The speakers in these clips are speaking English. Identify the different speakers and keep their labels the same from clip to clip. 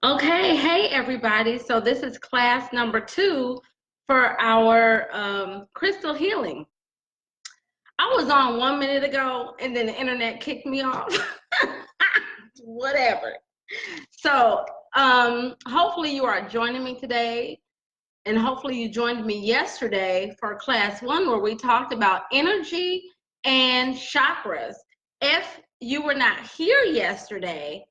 Speaker 1: Okay, hey everybody. So this is class number 2 for our crystal healing. I was on 1 minute ago and then the internet kicked me off. Whatever. So hopefully you are joining me today, and hopefully you joined me yesterday for class 1 where we talked about energy and chakras. If you were not here yesterday,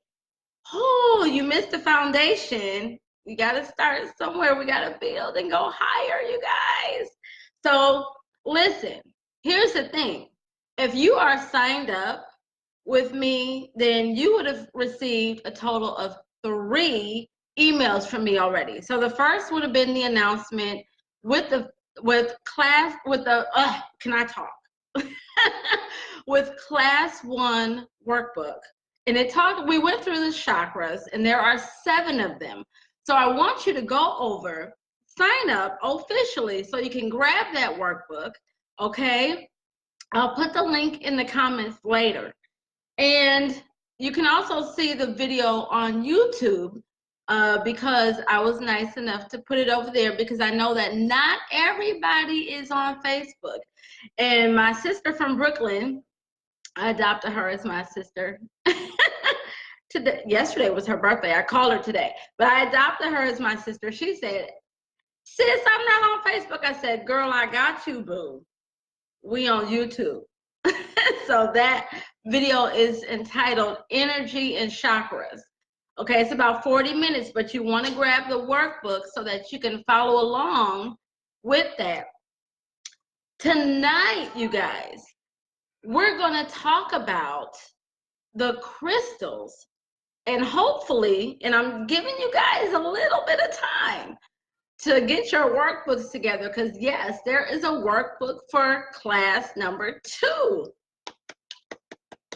Speaker 1: oh, you missed the foundation. We got to start somewhere. We got to build and go higher, you guys. So, listen, here's the thing. If you are signed up with me, then you would have received a total of 3 emails from me already. So the first would have been the announcement with the can I talk? With class 1 workbook. And we went through the chakras, and there are 7 of them. So I want you to go over, sign up officially so you can grab that workbook, okay? I'll put the link in the comments later. And you can also see the video on YouTube because I was nice enough to put it over there because I know that not everybody is on Facebook. And my sister from Brooklyn, I adopted her as my sister. Yesterday was her birthday. I called her today, but I adopted her as my sister. She said, "Sis, I'm not on Facebook." I said, "Girl, I got you, boo. We on YouTube." So that video is entitled Energy and Chakras. Okay, it's about 40 minutes, but you want to grab the workbook so that you can follow along with that. Tonight, you guys, we're going to talk about the crystals, and hopefully, and I'm giving you guys a little bit of time to get your workbooks together because yes, there is a workbook for class number 2.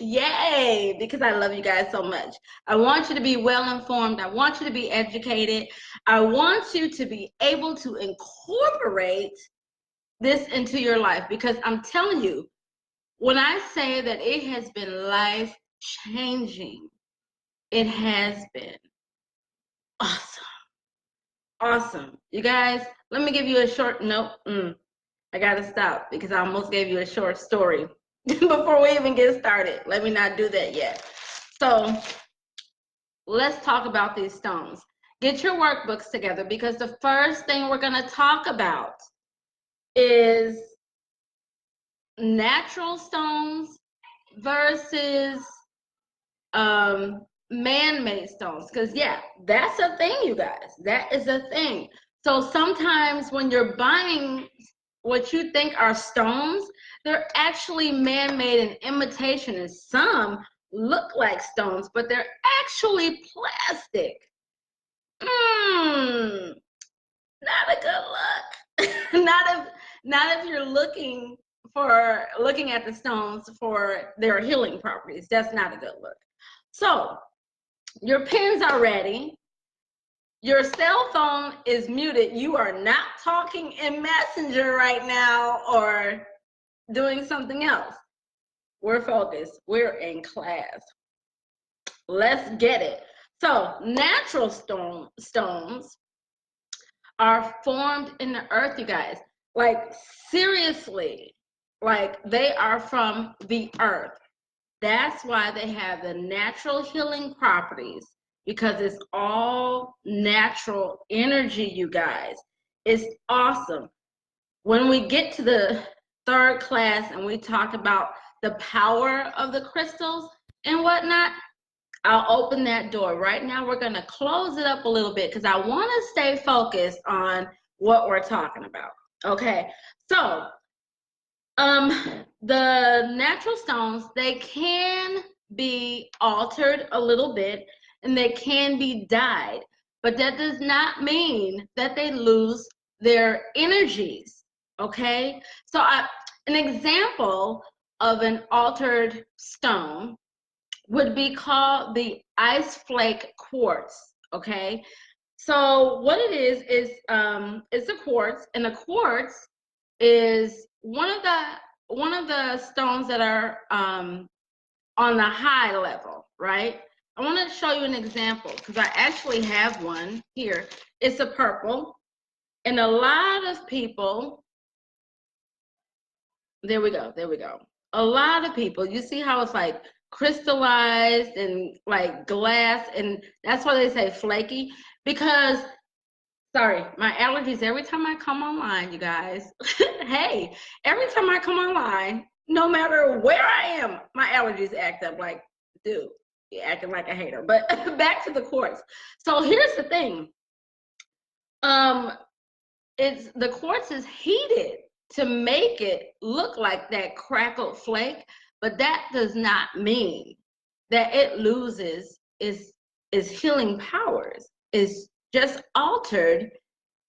Speaker 1: Yay, because I love you guys so much. I want you to be well informed. I want you to be educated. I want you to be able to incorporate this into your life because I'm telling you, when I say that it has been life changing, it has been awesome. Awesome. You guys, let me give you a short note. I got to stop because I almost gave you a short story before we even get started. Let me not do that yet. So let's talk about these stones. Get your workbooks together because the first thing we're going to talk about is natural stones versus man-made stones. Because yeah, that's a thing, you guys. That is a thing. So sometimes when you're buying what you think are stones, they're actually man-made and imitation, and some look like stones, but they're actually plastic. Not a good look. Not if you're looking at the stones for their healing properties. That's not a good look. So your pens are ready. Your cell phone is muted. You are not talking in Messenger right now or doing something else. We're focused. We're in class. Let's get it. So natural stones are formed in the earth, you guys. Like seriously, like they are from the earth. That's why they have the natural healing properties, because it's all natural energy, you guys. It's awesome. When we get to the 3rd class and we talk about the power of the crystals and whatnot, I'll open that door. Right now, we're going to close it up a little bit because I want to stay focused on what we're talking about. Okay, so the natural stones, they can be altered a little bit and they can be dyed, but that does not mean that they lose their energies. Okay, so an example of an altered stone would be called the ice flake quartz. Okay, so what it is it's a quartz, and a quartz is one of the stones that are on the high level, right? I want to show you an example because I actually have one here. It's a purple. And a lot of people, there we go, there we go. A lot of people, you see how it's like crystallized and like glass, and that's why they say flaky, because, sorry, my allergies, every time I come online, you guys, hey, every time I come online, no matter where I am, my allergies act up like, dude, you're acting like a hater. But back to the quartz. So here's the thing. It's the quartz is heated to make it look like that crackled flake, but that does not mean that it loses its healing powers. It's just altered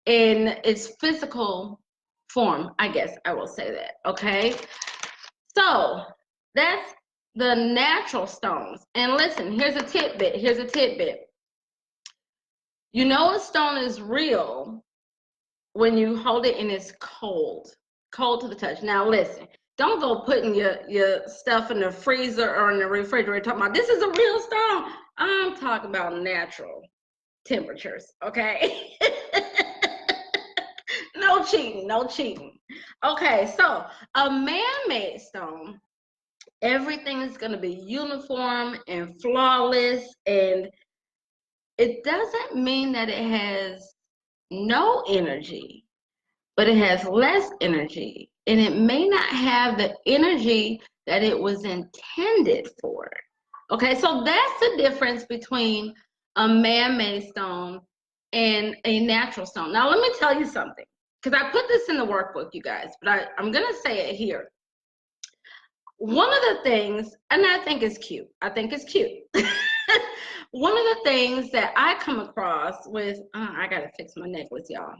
Speaker 1: in its physical form, I guess I will say that. Okay, so that's the natural stones. And listen, here's a tidbit. Here's a tidbit. You know a stone is real when you hold it and it's cold to the touch. Now listen, don't go putting your stuff in the freezer or in the refrigerator talking about this is a real stone. I'm talking about natural temperatures, okay? No cheating, no cheating. Okay, so a man-made stone, everything is going to be uniform and flawless, and it doesn't mean that it has no energy, but it has less energy, and it may not have the energy that it was intended for. Okay, so that's the difference between a man-made stone and a natural stone. Now, let me tell you something, because I put this in the workbook, you guys, but I'm going to say it here. One of the things, and I think it's cute, one of the things that I come across with, I got to fix my necklace, y'all,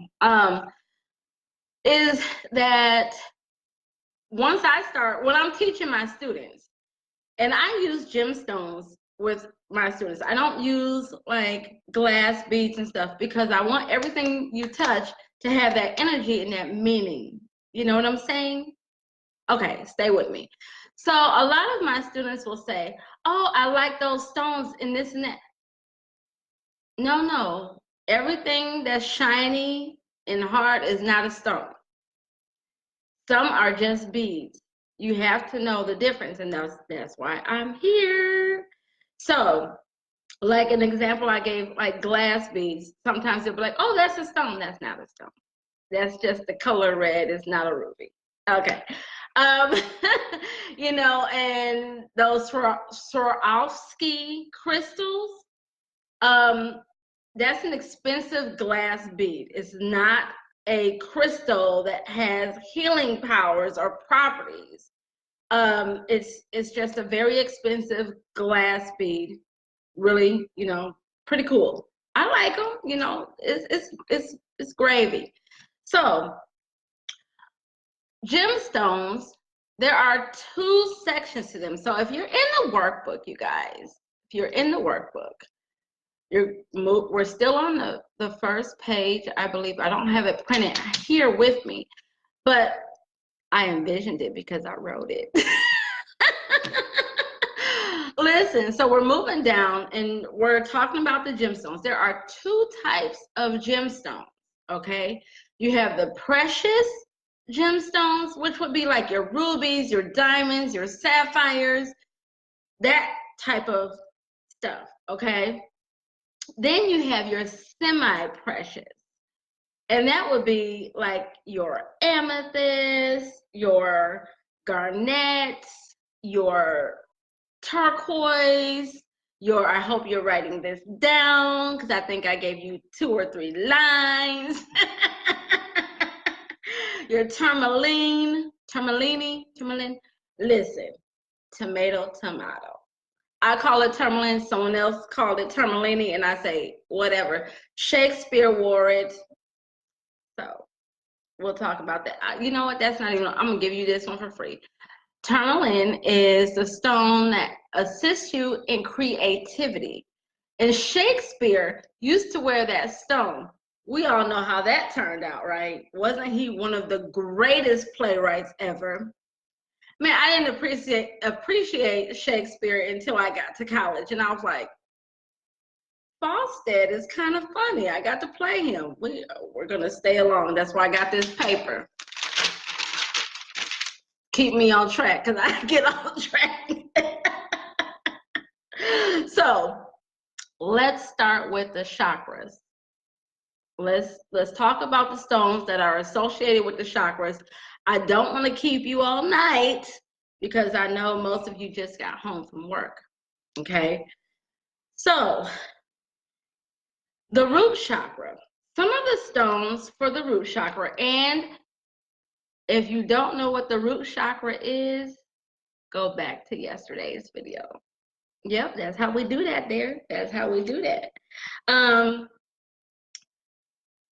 Speaker 1: is that once I start, when I'm teaching my students, and I use gemstones with my students, I don't use like glass beads and stuff because I want everything you touch to have that energy and that meaning. You know what I'm saying? Okay, stay with me. So a lot of my students will say, oh, I like those stones and this and that. No, everything that's shiny and hard is not a stone. Some are just beads. You have to know the difference, and that's why I'm here. So, like an example I gave, like glass beads, sometimes they'll be like, oh, that's a stone. That's not a stone. That's just the color red. It's not a ruby. Okay. Um, you know, and those Swarovski crystals, that's an expensive glass bead. It's not a crystal that has healing powers or properties. It's just a very expensive glass bead. Really, you know, pretty cool. I like them. You know, it's gravy. So gemstones, there are two sections to them. So if you're in the workbook, you guys, if you're in the workbook, we're still on the first page, I believe. I don't have it printed here with me, but I envisioned it because I wrote it. Listen, so we're moving down and we're talking about the gemstones. There are two types of gemstones, okay? You have the precious gemstones, which would be like your rubies, your diamonds, your sapphires, that type of stuff, okay? Then you have your semi-precious, and that would be like your amethyst, your garnets, your turquoise, I hope you're writing this down because I think I gave you 2 or 3 lines. Your tourmaline, listen, tomato. I call it tourmaline, someone else called it tourmaline, and I say, whatever. Shakespeare wore it, so we'll talk about that. You know what, that's not even, I'm gonna give you this one for free. Tourmaline is the stone that assists you in creativity. And Shakespeare used to wear that stone. We all know how that turned out, right? Wasn't he one of the greatest playwrights ever? Man, I didn't appreciate Shakespeare until I got to college, and I was like, Falstad is kind of funny. I got to play him. We're going to stay along. That's why I got this paper. Keep me on track because I get off track. So let's start with the chakras. Let's talk about the stones that are associated with the chakras. I don't want to keep you all night because I know most of you just got home from work. Okay, so the root chakra. Some of the stones for the root chakra, and if you don't know what the root chakra is, go back to yesterday's video. Yep, that's how we do that there. That's how we do that.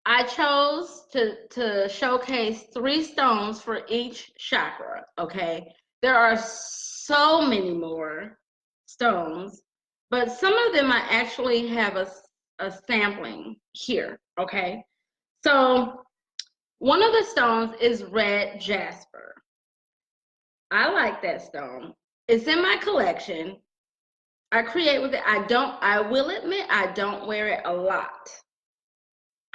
Speaker 1: I chose to showcase 3 stones for each chakra, okay? There are so many more stones, but some of them I actually have a sampling here, okay? So one of the stones is red jasper. I like that stone. It's in my collection. I create with it. I will admit, I don't wear it a lot.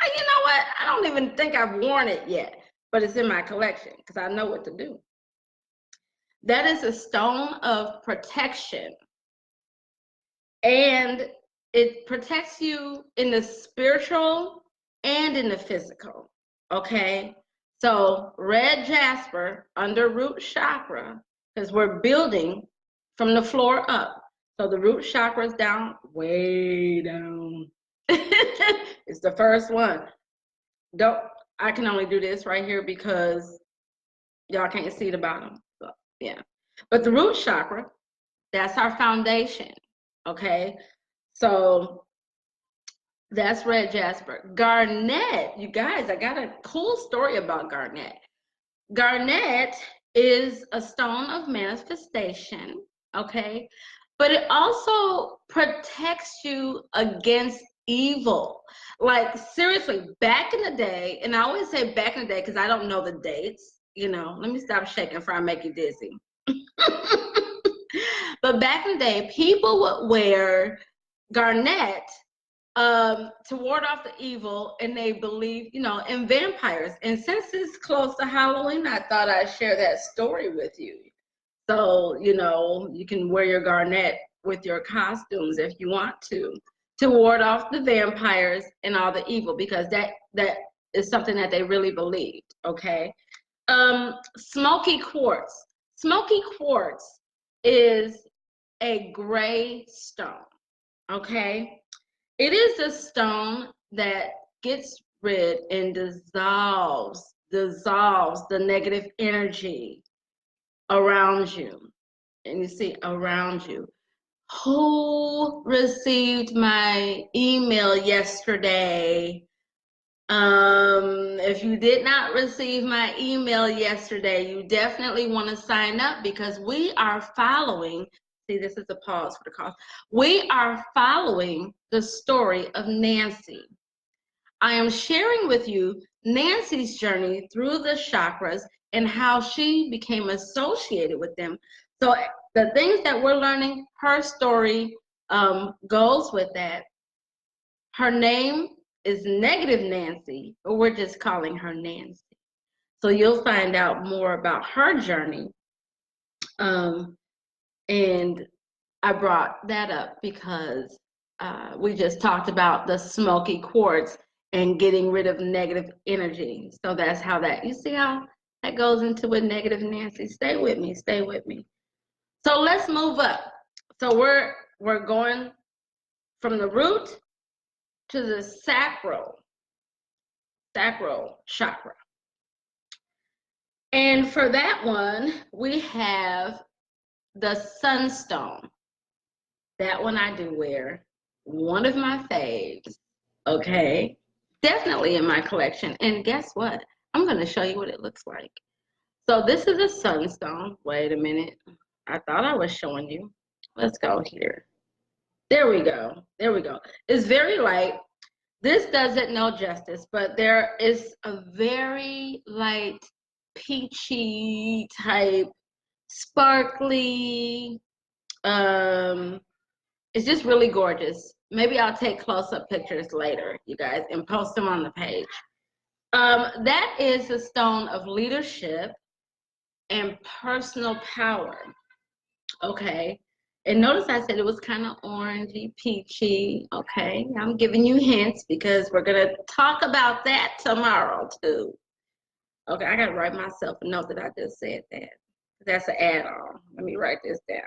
Speaker 1: You know what? I don't even think I've worn it yet, but it's in my collection because I know what to do. That is a stone of protection, and it protects you in the spiritual and in the physical, okay? So red jasper under root chakra, because we're building from the floor up. So the root chakra is down, way down. It's the first one. I can only do this right here because y'all can't see the bottom. So, yeah. But the root chakra, that's our foundation. Okay. So that's red jasper. Garnet, you guys, I got a cool story about garnet. Garnet is a stone of manifestation. Okay. But it also protects you against evil. Like, seriously, back in the day, and I always say back in the day because I don't know the dates, you know, let me stop shaking before I make you dizzy. But back in the day, people would wear garnet to ward off the evil, and they believe, you know, in vampires. And since it's close to Halloween, I thought I'd share that story with you. So, you know, you can wear your garnet with your costumes if you want to ward off the vampires and all the evil, because that is something that they really believed, okay? Smoky quartz. Smoky quartz is a gray stone, okay? It is a stone that gets rid and dissolves the negative energy around you. And you see, around you. Who received my email yesterday? If you did not receive my email yesterday, you definitely want to sign up because we are following, see, this is a pause for the call. We are following the story of Nancy. I am sharing with you Nancy's journey through the chakras and how she became associated with them. So the things that we're learning, her story goes with that. Her name is Negative Nancy, but we're just calling her Nancy. So you'll find out more about her journey. And I brought that up because we just talked about the smoky quartz and getting rid of negative energy. So that's how that, you see how that goes into with Negative Nancy? Stay with me, stay with me. So let's move up. So we're going from the root to the sacral chakra. And for that one, we have the sunstone. That one I do wear. One of my faves, okay? Definitely in my collection. And guess what? I'm going to show you what it looks like. So this is a sunstone. Wait a minute. I thought I was showing you. Let's go here. There we go. There we go. It's very light. This doesn't know justice, but there is a very light, peachy type, sparkly, it's just really gorgeous. Maybe I'll take close-up pictures later, you guys, and post them on the page. That is the stone of leadership and personal power. Okay. And notice I said it was kind of orangey, peachy. Okay. I'm giving you hints because we're going to talk about that tomorrow too. Okay. I got to write myself a note that I just said that. That's an add-on. Let me write this down.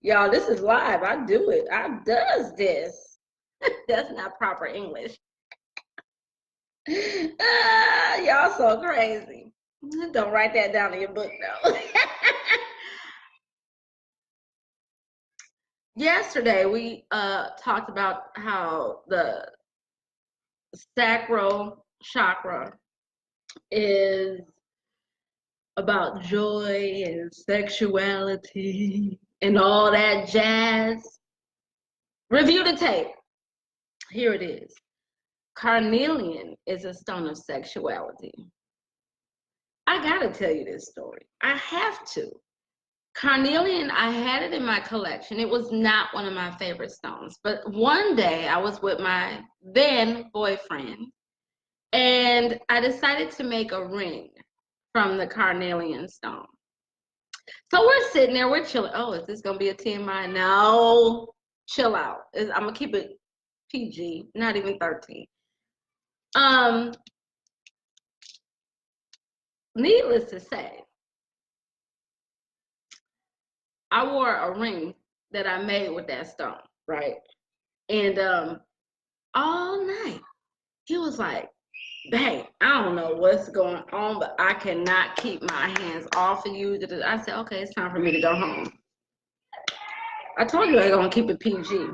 Speaker 1: Y'all, this is live. I do it. I does this. That's not proper English. Y'all so crazy. Don't write that down in your book, though. Yesterday, we talked about how the sacral chakra is about joy and sexuality and all that jazz. Review the tape. Here it is. Carnelian is a stone of sexuality. I gotta tell you this story. I have to. Carnelian, I had it in my collection. It was not one of my favorite stones. But one day I was with my then boyfriend and I decided to make a ring from the carnelian stone. So we're sitting there, we're chilling. Oh, is this gonna be a TMI? No, chill out. I'm gonna keep it PG, not even 13. Needless to say, I wore a ring that I made with that stone, right? And all night, he was like, "Babe, I don't know what's going on, but I cannot keep my hands off of you." I said, "Okay, it's time for me to go home." I told you I was gonna keep it PG.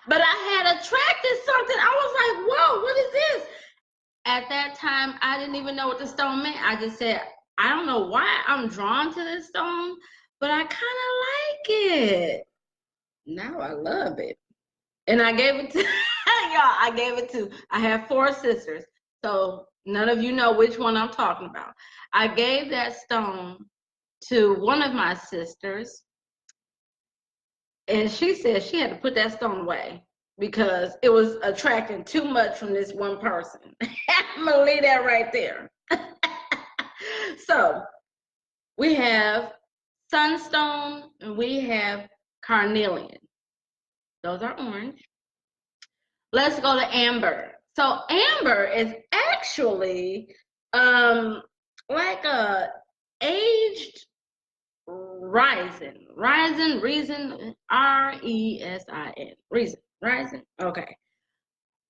Speaker 1: But I had attracted something. I was like, "Whoa, what is this?" At that time, I didn't even know what the stone meant. I just said, "I don't know why I'm drawn to this stone, but I kind of like it." Now I love it. And I gave it to, y'all, I have 4 sisters. So none of you know which one I'm talking about. I gave that stone to one of my sisters. And she said she had to put that stone away because it was attracting too much from this one person. I'm going to leave that right there. So we have sunstone and we have carnelian. Those are orange. Let's go to amber. So amber is actually like a aged resin, reason, R-E-S-I-N, resin, okay.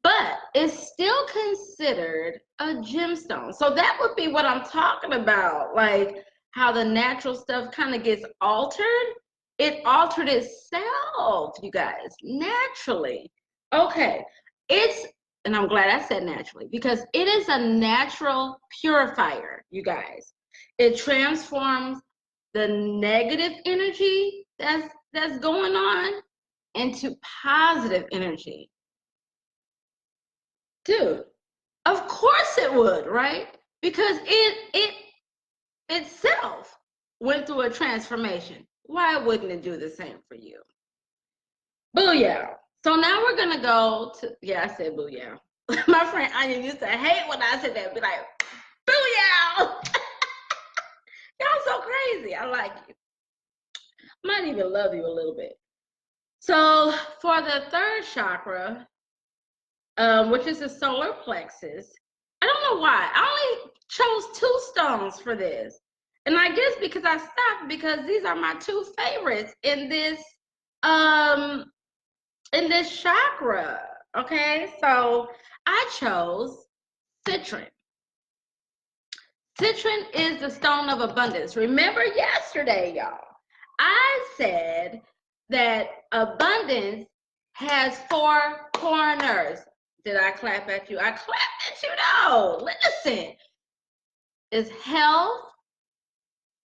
Speaker 1: But it's still considered a gemstone. So that would be what I'm talking about, like how the natural stuff kind of gets altered. It altered itself, you guys, naturally. Okay, and I'm glad I said naturally, because it is a natural purifier, you guys. It transforms the negative energy that's going on into positive energy. Dude, of course it would, right? Because it itself went through a transformation. Why wouldn't it do the same for you? Booyah. So now we're gonna go to, yeah, I said booyah. My friend Anya used to hate when I said that, be like, booyah. Y'all so crazy. I like you. Might even love you a little bit. So for the third chakra, which is the solar plexus, I don't know why. I only chose 2 stones for this. And I guess because I stopped because these are my 2 favorites in this chakra. Okay, so I chose citron. Citron is the stone of abundance. Remember yesterday, y'all, I said that abundance has 4 corners. Did I clap at you? I clapped at you, though. Listen. It's health,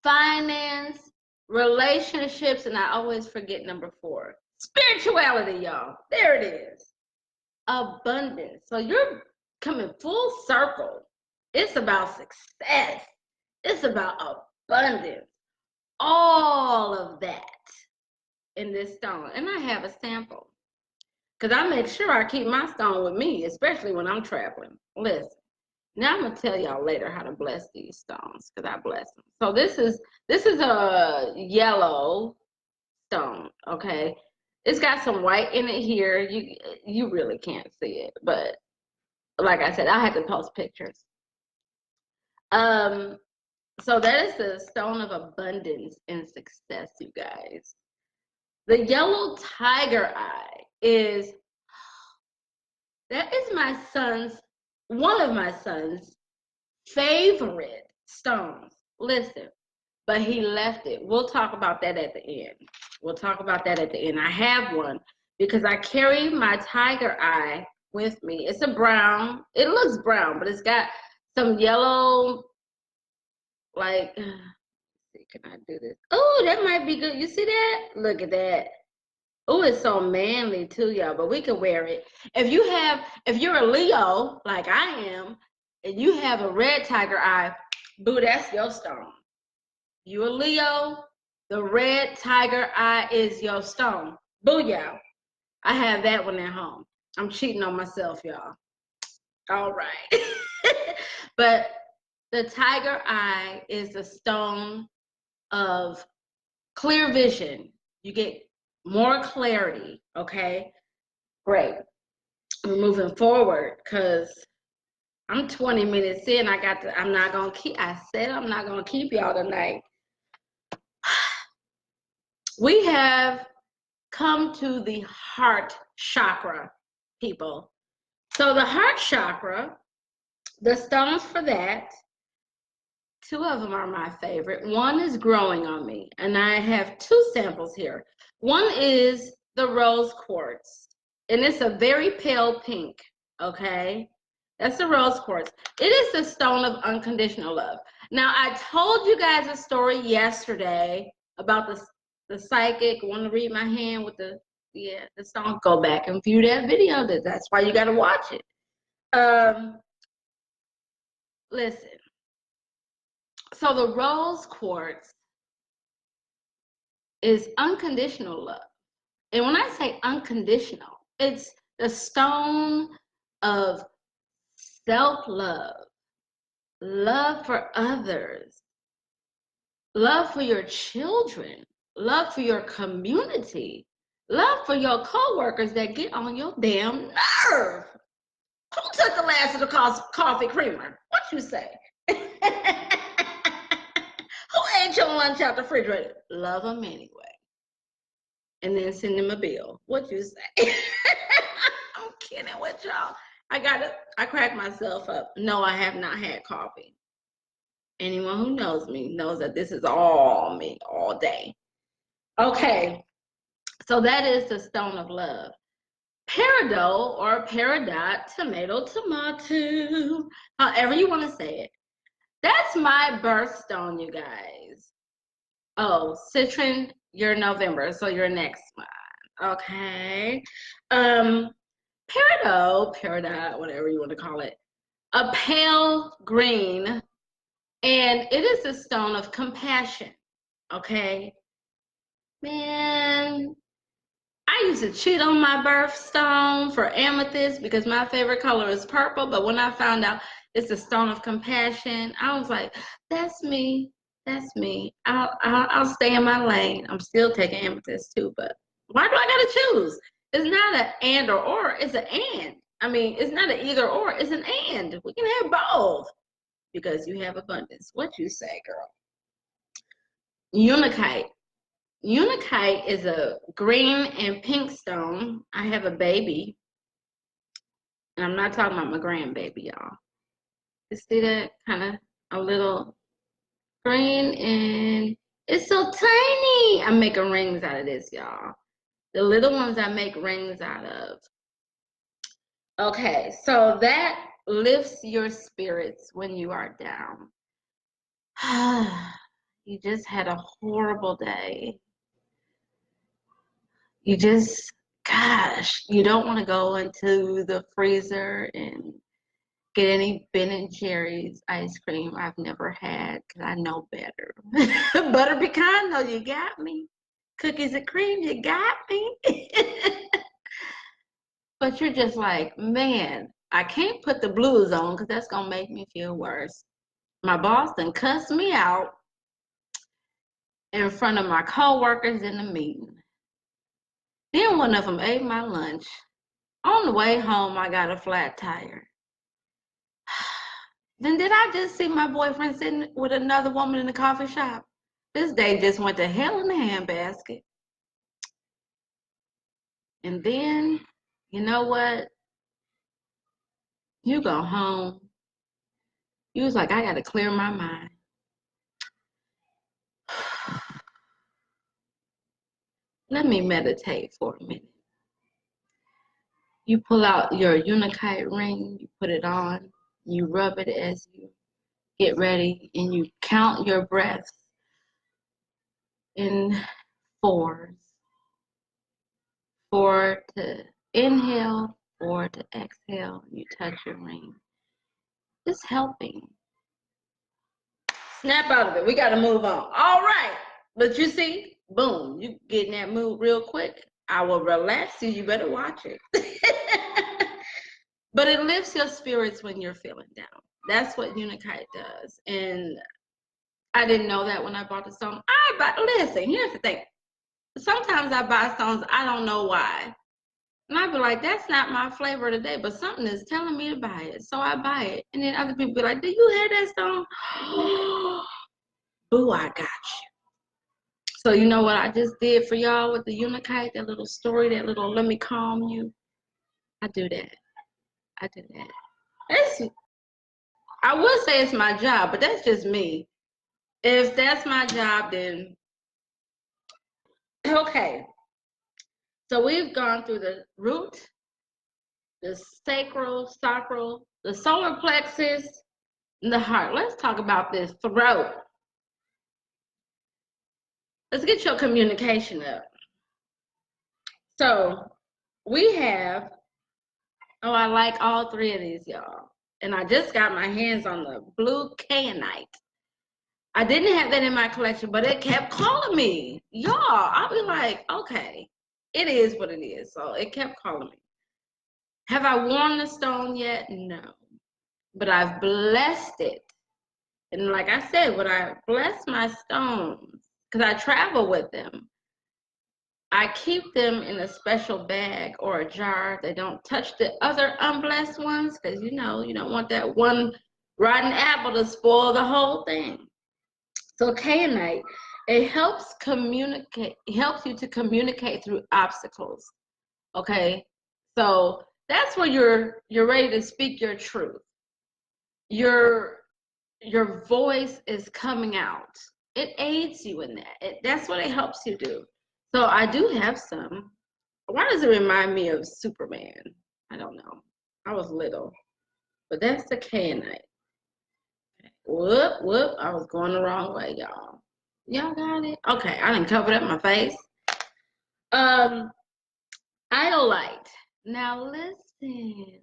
Speaker 1: finance, relationships, and I always forget number 4. Spirituality, y'all. There it is. Abundance. So you're coming full circle. It's about success. It's about abundance. All of that. in this stone. And I have a sample. Because I make sure I keep my stone with me, especially when I'm traveling. Listen. Now I'm gonna tell y'all later how to bless these stones, because I bless them. So this is a yellow stone, okay? It's got some white in it here. You really can't see it, but like I said, I had to post pictures. So that is the stone of abundance and success, you guys. The yellow tiger eye that is one of my son's favorite stones. Listen, but he left it. We'll talk about that at the end. We'll talk about that at the end. I have one because I carry my tiger eye with me. It's a brown. It looks brown, but it's got some yellow, like, see, can I do this? Oh, that might be good. You see that? Look at that. Oh, it's so manly too, y'all, but we can wear it. If you're a Leo, like I am, and you have a red tiger eye, boo, that's your stone. You a Leo, the red tiger eye is your stone. Booyah. I have that one at home. I'm cheating on myself, y'all. All right. But the tiger eye is the stone of clear vision. You get more clarity, okay? Great. We're moving forward because I'm 20 minutes in. I said I'm not going to keep y'all tonight. We have come to the heart chakra, people. So the heart chakra, the stones for that, two of them are my favorite. One is growing on me, and I have two samples here. One is the rose quartz, and it's a very pale pink, okay? That's the rose quartz. It is the stone of unconditional love. Now, I told you guys a story yesterday about the psychic. Want to read my hand with the stone? Go back and view that video. That's why you got to watch it. Listen. So the rose quartz is unconditional love. And when I say unconditional, it's the stone of self-love, love for others, love for your children, love for your community, love for your co-workers that get on your damn nerve. Who took the last of the coffee creamer? What you say? Who ate your lunch out the refrigerator? Love them anyway. And then send them a bill. What you say? I'm kidding with y'all. I crack myself up. No, I have not had coffee. Anyone who knows me knows that this is all me all day. Okay, so that is the stone of love. Peridot or peridot, tomato, however you want to say it. That's my birthstone, you guys. Oh, Citron, you're November, so you're next month. Okay. Peridot, whatever you want to call it. A pale green, and it is a stone of compassion. Okay. Man, I used to cheat on my birthstone for amethyst because my favorite color is purple, but when I found out it's a stone of compassion, I was like, that's me. That's me. I'll stay in my lane. I'm still taking amethyst too, but why do I gotta choose? It's not an and or, it's an and. I mean, it's not an either or, it's an and. We can have both because you have abundance. What you say, girl? Unakite. Unakite is a green and pink stone. I have a baby, and I'm not talking about my grandbaby, y'all. You see that? Kind of a little green, and it's so tiny. I'm making rings out of this, y'all. The little ones I make rings out of. Okay, so that lifts your spirits when you are down. You just had a horrible day. You just, gosh, you don't want to go into the freezer and get any Ben & Jerry's ice cream I've never had because I know better. Butter pecan, though, you got me. cookies and cream, you got me. But you're just like, man, I can't put the blues on because that's going to make me feel worse. My boss done cussed me out in front of my coworkers in the meeting. Then one of them ate my lunch. On the way home, I got a flat tire. Then did I just see my boyfriend sitting with another woman in the coffee shop? This day just went to hell in a handbasket. And then, you know what? You go home. You was like, I got to clear my mind. Let me meditate for a minute. You pull out your unakite ring, you put it on, you rub it as you get ready, and you count your breaths in fours. 4 to inhale, 4 to exhale. You touch your ring. It's helping. Snap out of it. We got to move on. All right. But you see, boom, you get in that mood real quick. I will relax you. You better watch it. But it lifts your spirits when you're feeling down. That's what Unakite does. And I didn't know that when I bought the stone. Listen, here's the thing. Sometimes I buy stones, I don't know why. And I'd be like, that's not my flavor today, but something is telling me to buy it. So I buy it. And then other people be like, do you hear that stone? Boo, I got you. So you know what I just did for y'all with the Unakite, that little story, that little let me calm you? I do that. I do that. I would say it's my job, but that's just me. If that's my job, then okay. So we've gone through the root, the sacral, the solar plexus, and the heart. Let's talk about this throat. Let's get your communication up. So we have, I like all three of these, y'all. And I just got my hands on the blue kayanite. I didn't have that in my collection, but it kept calling me. Y'all, I'll be like, okay, it is what it is. So it kept calling me. Have I worn the stone yet? No. But I've blessed it. And like I said, when I bless my stones, because I travel with them, I keep them in a special bag or a jar. They don't touch the other unblessed ones because, you know, you don't want that one rotten apple to spoil the whole thing. So kayanite, it helps you to communicate through obstacles. Okay? So that's where you're ready to speak your truth. Your voice is coming out. It aids you in that. That's what it helps you do. So I do have some. Why does it remind me of Superman? I don't know. I was little. But that's the kayanite. Whoop. I was going the wrong way, y'all. Y'all got it? Okay, I didn't cover up my face. Iolite. Now listen.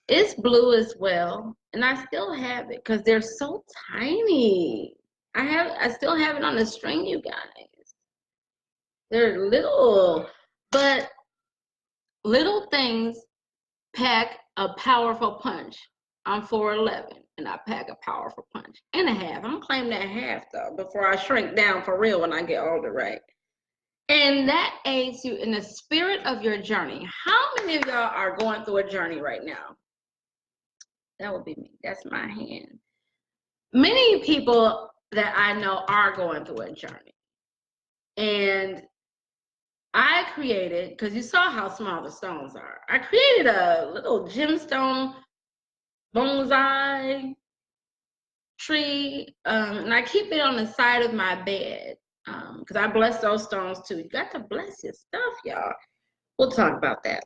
Speaker 1: It's blue as well. And I still have it because they're so tiny. I still have it on the string, you guys. They're little, but little things pack a powerful punch. I'm 4'11", and I pack a powerful punch and a half. I'm gonna claim that half though before I shrink down for real when I get older, right? And that aids you in the spirit of your journey. How many of y'all are going through a journey right now? That would be me. That's my hand. Many people that I know are going through a journey. And I created, because you saw how small the stones are, I created a little gemstone bonsai tree, and I keep it on the side of my bed because I bless those stones too. You got to bless your stuff, y'all. We'll talk about that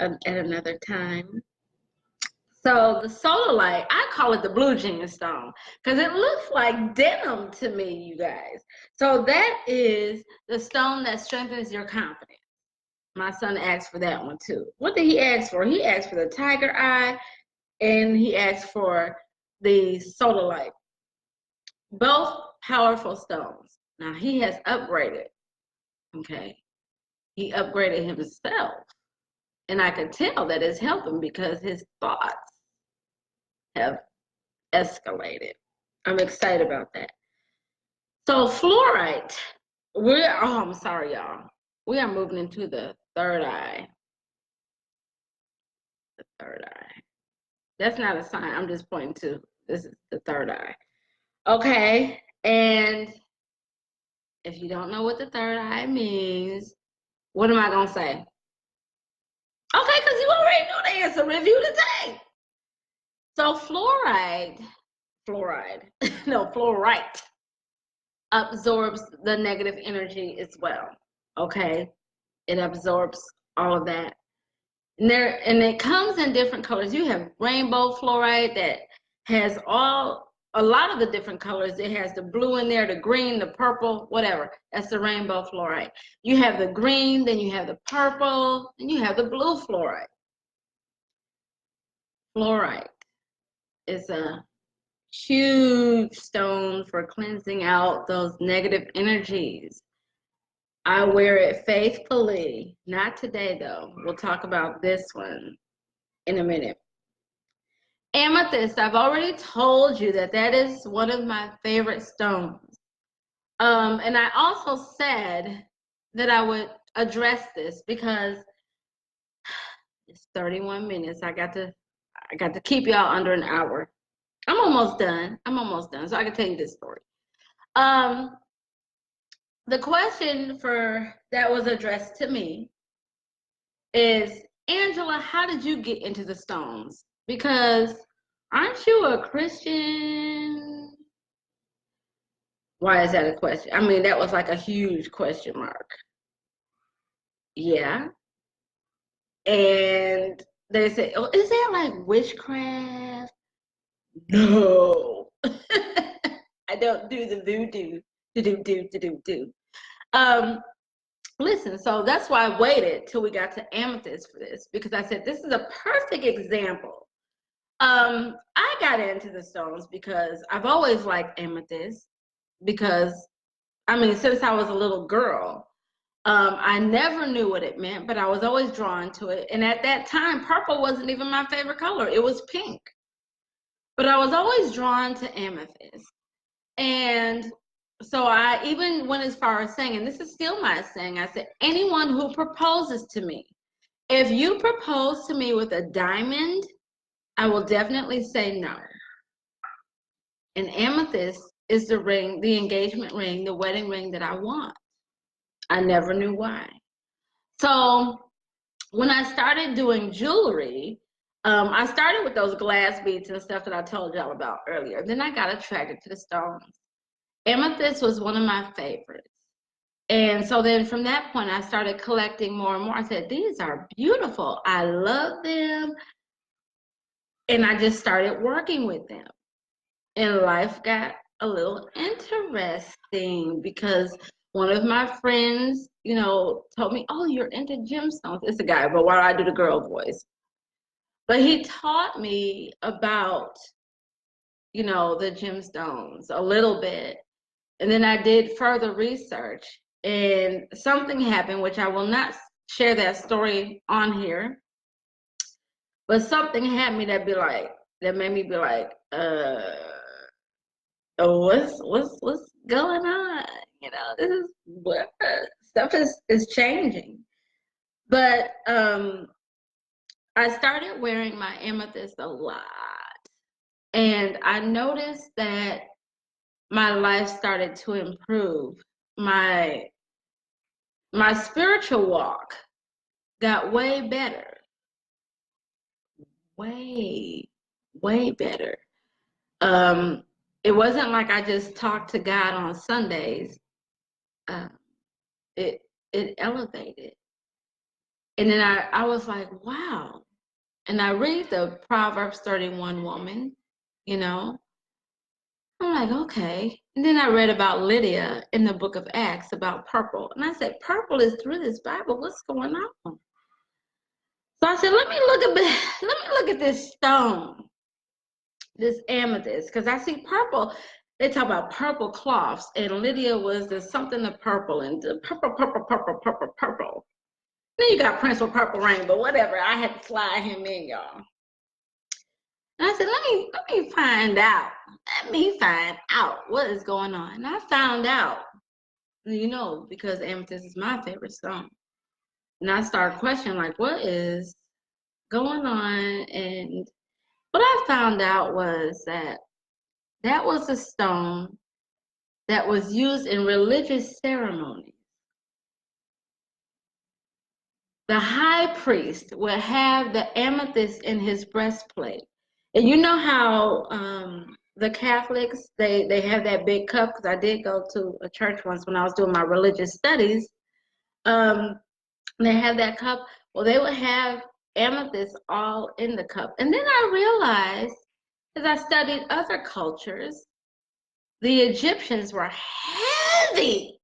Speaker 1: at another time. So the solarite, I call it the blue jean stone because it looks like denim to me, you guys. So that is the stone that strengthens your confidence. My son asked for that one too. What did he ask for? He asked for the tiger eye and he asked for the solarite. Both powerful stones. Now he has upgraded, okay? He upgraded himself. And I could tell that it's helping because his thoughts have escalated. I'm excited about that. So fluorite, I'm sorry, y'all. We are moving into the third eye. The third eye. That's not a sign. I'm just pointing to this is the third eye. Okay. And if you don't know what the third eye means, what am I going to say? Okay, because you already know the answer. Review the tape. So fluorite, no, fluorite absorbs the negative energy as well. Okay. It absorbs all of that. And it comes in different colors. You have rainbow fluorite that has a lot of the different colors. It has the blue in there, the green, the purple, whatever. That's the rainbow fluorite. You have the green, then you have the purple, and you have the blue fluorite. Fluorite is a huge stone for cleansing out those negative energies. I wear it faithfully. Not today, though. We'll talk about this one in a minute. Amethyst, I've already told you that is one of my favorite stones. And I also said that I would address this because it's 31 minutes. I got to keep y'all under an hour. I'm almost done. So I can tell you this story. The question that was addressed to me is, Angela, how did you get into the stones? Because aren't you a Christian? Why is that a question? I mean, that was like a huge question mark. Yeah. And they say, oh, is that like witchcraft? No. I don't do the voodoo. Listen, so that's why I waited till we got to amethyst for this, because I said this is a perfect example. I got into the stones because I've always liked amethyst, because I mean, since I was a little girl, I never knew what it meant, but I was always drawn to it. And at that time, purple wasn't even my favorite color. It was pink. But I was always drawn to amethyst. And so I even went as far as saying, and this is still my saying, I said, anyone who proposes to me, if you propose to me with a diamond, I will definitely say no. And amethyst is the ring, the engagement ring, the wedding ring that I want. I never knew why. So when I started doing jewelry, I started with those glass beads and stuff that I told y'all about earlier. Then I got attracted to the stones. Amethyst was one of my favorites. And so then from that point, I started collecting more and more. I said, these are beautiful. I love them. And I just started working with them. And life got a little interesting because one of my friends, told me, oh, you're into gemstones. It's a guy, but why do I do the girl voice? But he taught me about, the gemstones a little bit. And then I did further research, and something happened, which I will not share that story on here. But something happened that made me be like, what's going on? This is what stuff is changing. But I started wearing my amethyst a lot, and I noticed that my life started to improve. My spiritual walk got way better. Way better. It wasn't like I just talked to God on Sundays. It elevated. And then I was like, wow. And I read the Proverbs 31 woman, I'm like, okay. And then I read about Lydia in the book of Acts about purple. And I said, purple is through this Bible. What's going on? So I said, let me look at this stone, this amethyst, because I see purple. They talk about purple cloths, and Lydia was the something of purple, and the purple. Then you got Prince with Purple Rain, but whatever. I had to slide him in, y'all. And I said, let me find out. Let me find out what is going on. And I found out, you know, because amethyst is my favorite stone. And I started questioning, like, what is going on? And what I found out was that was a stone that was used in religious ceremonies. The high priest would have the amethyst in his breastplate. And you know how the Catholics, they have that big cup, because I did go to a church once when I was doing my religious studies. They have that cup. Well, they would have amethyst all in the cup. And then I realized, as I studied other cultures, the Egyptians were heavy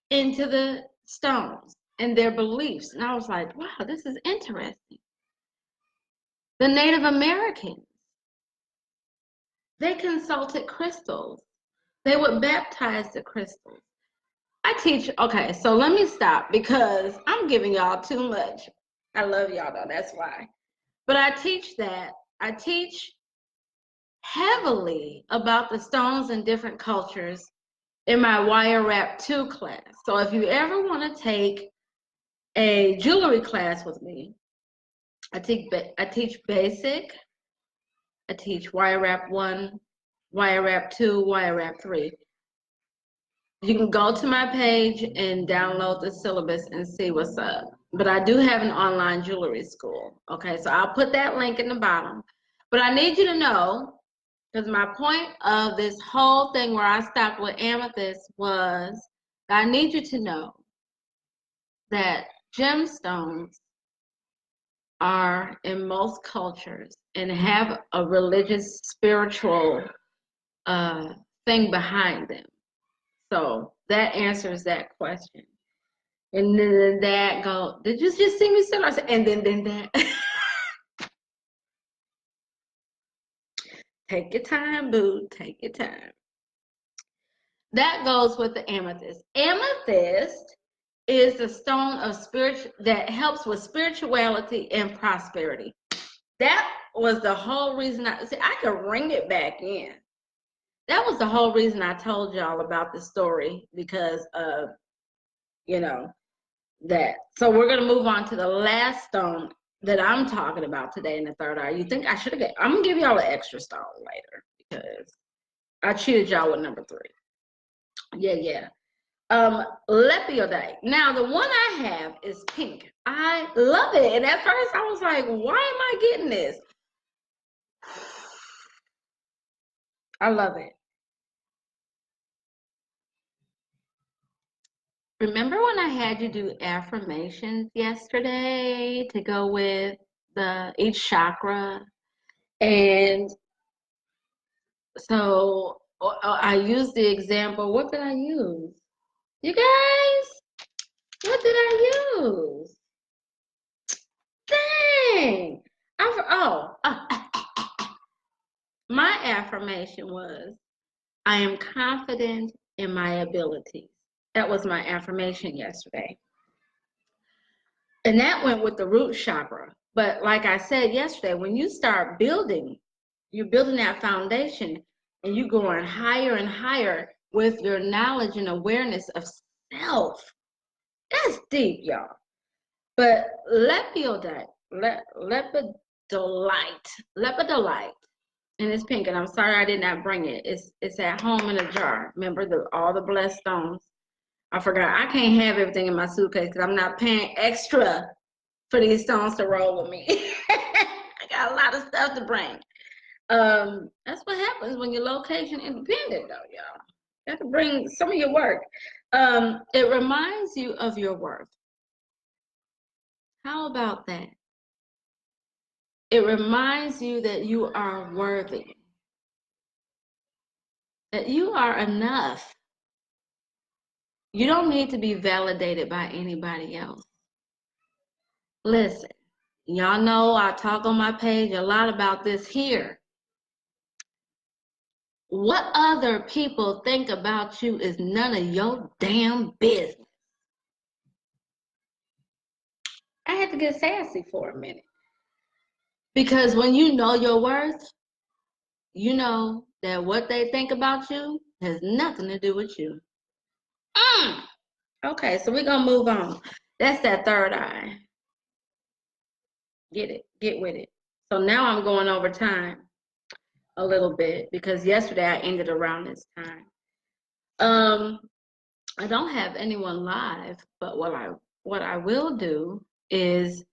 Speaker 1: into the stones and their beliefs. And I was like, wow, this is interesting. The Native Americans, they consulted crystals. They would baptize the crystals. I teach, okay, so let me stop because I'm giving y'all too much. I love y'all though, that's why. But I teach heavily about the stones in different cultures in my Wire Wrap 2 class. So if you ever want to take a jewelry class with me, I teach basic, I teach Wire Wrap 1, Wire Wrap 2, Wire Wrap 3. You can go to my page and download the syllabus and see what's up. But I do have an online jewelry school. Okay, so I'll put that link in the bottom. But I need you to know, because my point of this whole thing where I stopped with amethyst was, I need you to know that gemstones are in most cultures and have a religious, spiritual thing behind them. So that answers that question. And then that go, did you just see me still? I said, and then that. Take your time, boo. Take your time. That goes with the amethyst. Amethyst is the stone of spirit that helps with spirituality and prosperity. That was the whole reason I could ring it back in. That was the whole reason I told y'all about the story, because of, you know, that. So we're going to move on to the last stone that I'm talking about today in the third eye. You think I should have I'm going to give y'all an extra stone later because I cheated y'all with number 3. Yeah. Lepiodite. Now the one I have is pink. I love it. And at first I was like, why am I getting this? I love it. Remember when I had you do affirmations yesterday to go with each chakra? And so I used the example. What did I use? You guys, what did I use? Dang. My affirmation was, I am confident in my abilities. That was my affirmation yesterday. And that went with the root chakra. But like I said yesterday, when you start building, you're building that foundation and you're going higher and higher with your knowledge and awareness of self. That's deep, y'all. But lepidolite, and it's pink, and I'm sorry I did not bring it. It's at home in a jar. Remember all the blessed stones. I forgot. I can't have everything in my suitcase because I'm not paying extra for these stones to roll with me. I got a lot of stuff to bring. That's what happens when you're location independent, though, y'all. You have to bring some of your work. It reminds you of your worth. How about that? It reminds you that you are worthy, that you are enough. You don't need to be validated by anybody else. Listen, y'all know I talk on my page a lot about this here. What other people think about you is none of your damn business. I had to get sassy for a minute. Because when you know your worth, you know that what they think about you has nothing to do with you. Okay, so we're going to move on. That's that third eye. Get it. Get with it. So now I'm going over time a little bit because yesterday I ended around this time. I don't have anyone live, but what I will do is,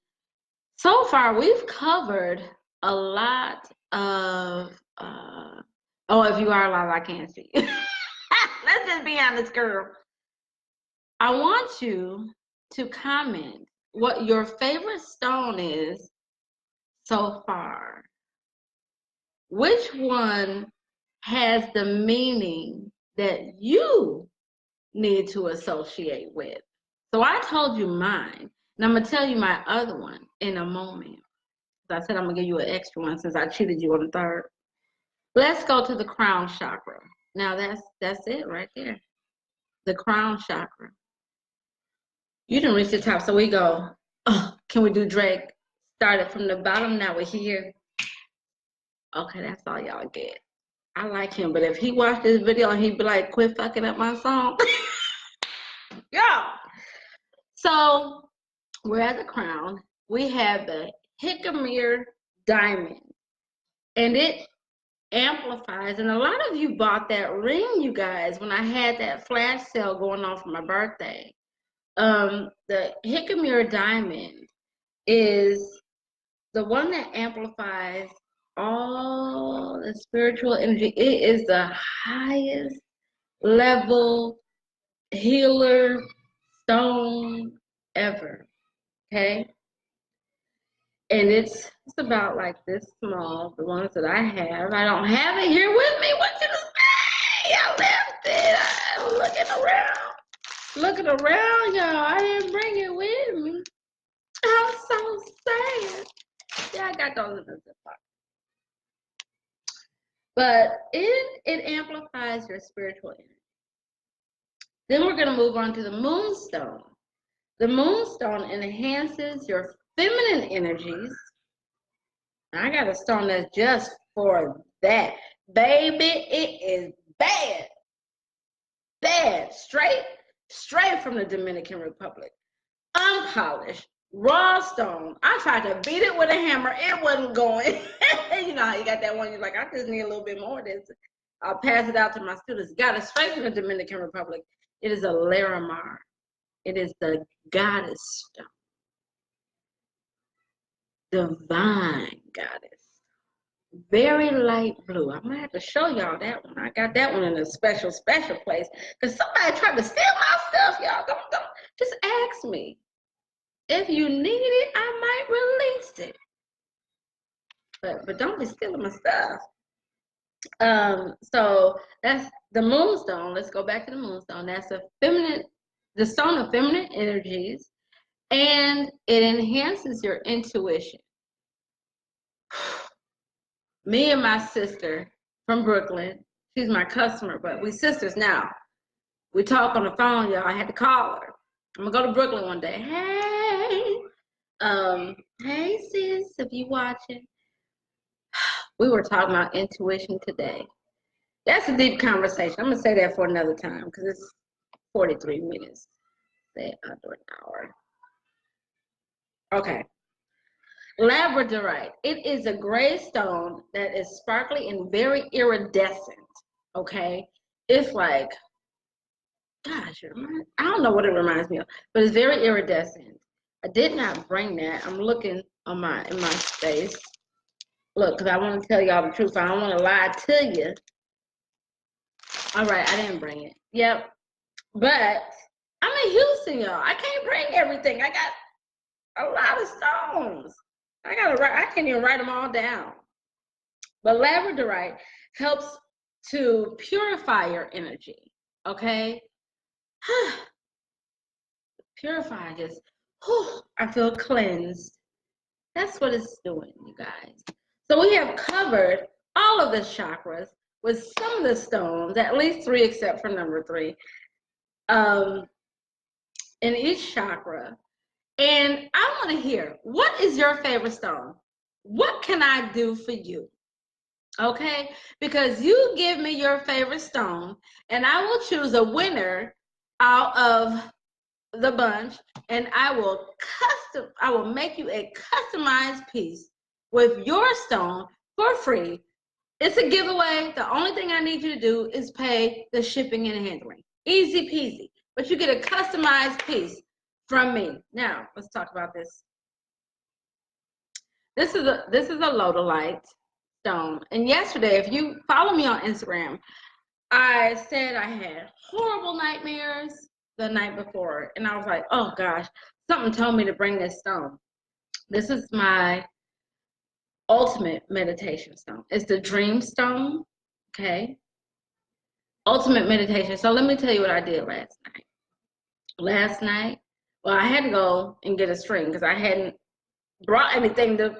Speaker 1: so far we've covered a lot of oh, if you are live, I can't see you. Let's just be honest, girl. I want you to comment what your favorite stone is so far. Which one has the meaning that you need to associate with? So I told you mine, and I'm going to tell you my other one in a moment. I said I'm going to give you an extra one since I cheated you on the third. Let's go to the crown chakra. Now that's it right there. The crown chakra. You didn't reach the top, so we go, oh, can we do Drake? Started from the bottom, now we're here. Okay, that's all y'all get. I like him, but if he watched this video and he'd be like, quit fucking up my song. Yeah. So we're at the crown. We have the Hickamere diamond, and it amplifies. And a lot of you bought that ring, you guys, when I had that flash sale going on for my birthday. The Hickamere diamond is the one that amplifies all the spiritual energy. It is the highest level healer stone ever. Okay, and it's about like this small. The ones that I have, I don't have it here with me. What you say? I left it. I'm looking around, y'all. I didn't bring it with me. I'm so sad. Yeah, I got those in the zip pocket. But it amplifies your spiritual energy. Then we're going to move on to the moonstone. The moonstone enhances your feminine energies. I got a stone that's just for that. Baby, it is bad. Bad. Straight from the Dominican Republic. Unpolished. Raw stone. I tried to beat it with a hammer. It wasn't going. You know how you got that one, you're like, I just need a little bit more of this. I'll pass it out to my students. Got it straight from the Dominican Republic. It is a Larimar. It is the goddess stone. Divine goddess. Very light blue. I'm gonna have to show y'all that one. I got that one in a special place. Because somebody tried to steal my stuff, y'all. Don't just ask me. If you need it, I might release it. But don't be stealing my stuff. So that's the moonstone. Let's go back to the moonstone. That's the stone of feminine energies, and it enhances your intuition. Me and my sister from Brooklyn, she's my customer, but we sisters now. We talk on the phone, y'all. I had to call her. I'm gonna go to Brooklyn one day. Hey sis, if you watching. We were talking about intuition today. That's a deep conversation. I'm gonna say that for another time because it's 43 minutes. Say under an hour. Okay. Labradorite. It is a gray stone that is sparkly and very iridescent. Okay. It's like, gosh, I don't know what it reminds me of, but it's very iridescent. I did not bring that. I'm looking in my space. Look, because I want to tell y'all the truth. I don't want to lie to you. All right, I didn't bring it. Yep. But I'm in Houston, y'all. I can't bring everything. I got a lot of stones. I can't even write them all down. But labradorite helps to purify your energy. Okay? Purify, just, I feel cleansed. That's what it's doing, you guys. So we have covered all of the chakras with some of the stones, at least 3 except for number 3, in each chakra. And I want to hear, what is your favorite stone? What can I do for you? Okay, because you give me your favorite stone and I will choose a winner out of the bunch, and I will make you a customized piece with your stone for free. It's a giveaway. The only thing I need you to do is pay the shipping and handling. Easy peasy. But you get a customized piece from me. Now, let's talk about this. This is a lodolite stone. And yesterday, if you follow me on Instagram, I said I had horrible nightmares the night before. And I was like, oh gosh, something told me to bring this stone. This is my ultimate meditation stone. It's the dream stone. Okay. Ultimate meditation. So let me tell you what I did last night. Last night, well, I had to go and get a string because I hadn't brought anything to,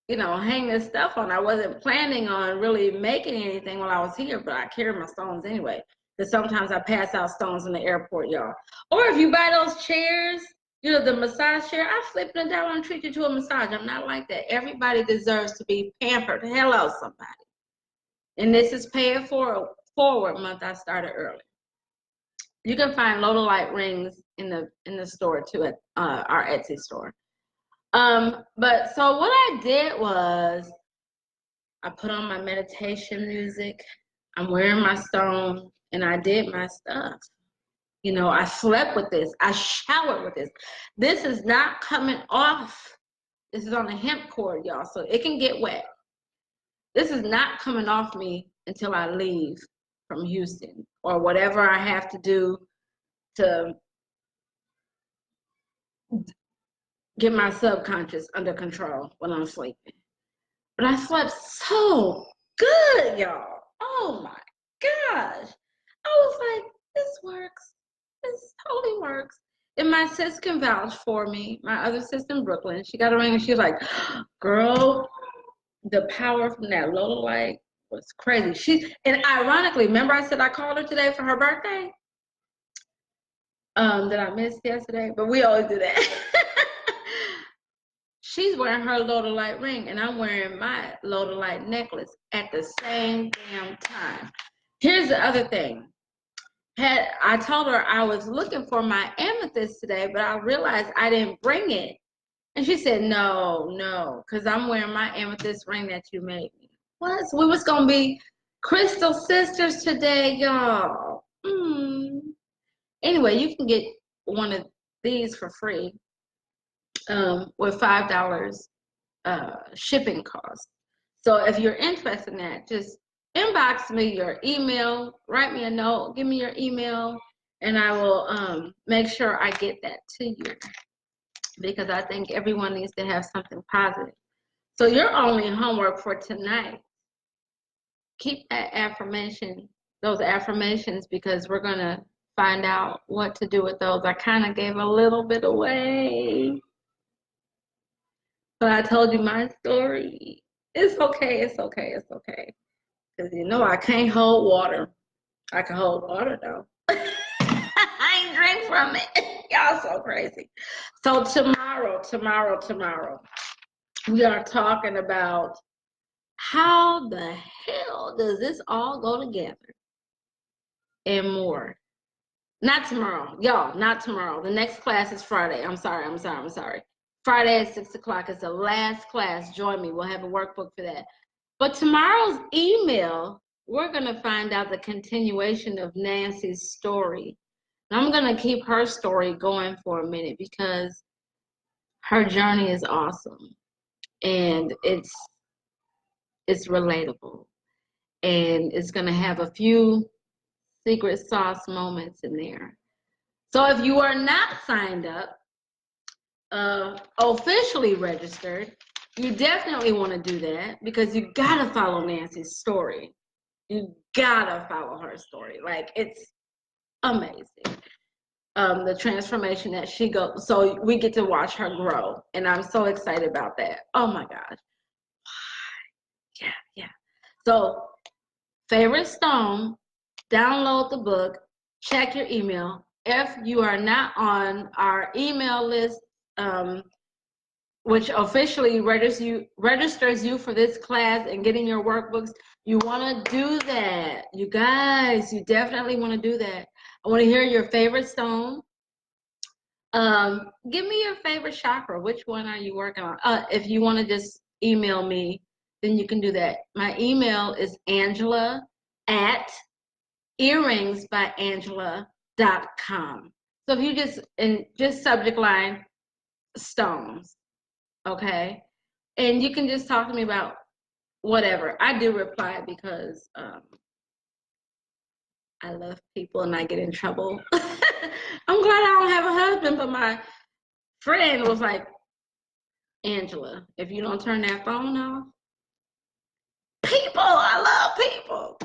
Speaker 1: you know, hang this stuff on. I wasn't planning on really making anything while I was here, but I carry my stones anyway. Because sometimes I pass out stones in the airport, y'all. Or if you buy those chairs, you know, the massage chair, I flip it down and treat you to a massage. I'm not like that. Everybody deserves to be pampered. Hello, somebody. And this is Pay It Forward month. I started early. You can find lodolite rings in the store too, at our Etsy store. But so what I did was I put on my meditation music. I'm wearing my stone, and I did my stuff. You know, I slept with this. I showered with this. This is not coming off. This is on a hemp cord, y'all, so it can get wet. This is not coming off me until I leave from Houston or whatever I have to do to get my subconscious under control when I'm sleeping. But I slept so good, y'all. Oh my gosh. I was like, this works. This totally works. And my sis can vouch for me. My other sis in Brooklyn, she got a ring and she was like, girl, the power from that lodolite was crazy. And ironically, remember I said I called her today for her birthday? That I missed yesterday, but we always do that. She's wearing her lodolite ring and I'm wearing my lodolite necklace at the same damn time. Here's the other thing. I told her I was looking for my amethyst today, but I realized I didn't bring it. And she said, no, because I'm wearing my amethyst ring that you made me. What? We was going to be crystal sisters today, y'all. Anyway, you can get one of these for free with $5 shipping cost. So if you're interested in that, just inbox me your email, write me a note, give me your email, and I will make sure I get that to you, because I think everyone needs to have something positive. So your only homework for tonight, keep that affirmation, those affirmations, because we're going to find out what to do with those. I kind of gave a little bit away, but I told you my story. It's okay, it's okay, it's okay. Because you know I can't hold water. I can hold water though. I ain't drink from it. Y'all so crazy. So tomorrow, we are talking about how the hell does this all go together and more. Not tomorrow, y'all, not tomorrow. The next class is Friday. I'm sorry. Friday at 6 o'clock is the last class. Join me. We'll have a workbook for that. But tomorrow's email, we're going to find out the continuation of Nancy's story. And I'm going to keep her story going for a minute because her journey is awesome. And it's relatable. And it's going to have a few secret sauce moments in there. So if you are not signed up, officially registered, you definitely want to do that, because you gotta follow Nancy's story. You gotta follow her story. Like, it's amazing. The transformation that she goes, so we get to watch her grow, and I'm so excited about that. Oh my gosh. Yeah. So favorite stone, download the book, check your email. If you are not on our email list, which officially registers you for this class and getting your workbooks, you want to do that. You guys, you definitely want to do that. I want to hear your favorite stone. Give me your favorite chakra. Which one are you working on? If you want to just email me, then you can do that. My email is angela@earringsbyangela.com. So if you just subject line stones, okay? And you can just talk to me about whatever. I do reply because I love people and I get in trouble. I'm glad I don't have a husband, but my friend was like, Angela, if you don't turn that phone off, I love people.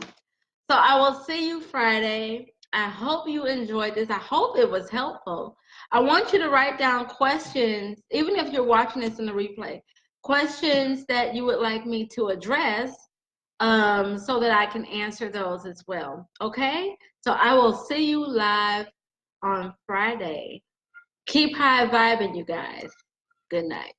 Speaker 1: So I will see you Friday. I hope you enjoyed this. I hope it was helpful. I want you to write down questions, even if you're watching this in the replay, questions that you would like me to address, so that I can answer those as well. Okay? So I will see you live on Friday. Keep high vibing, you guys. Good night.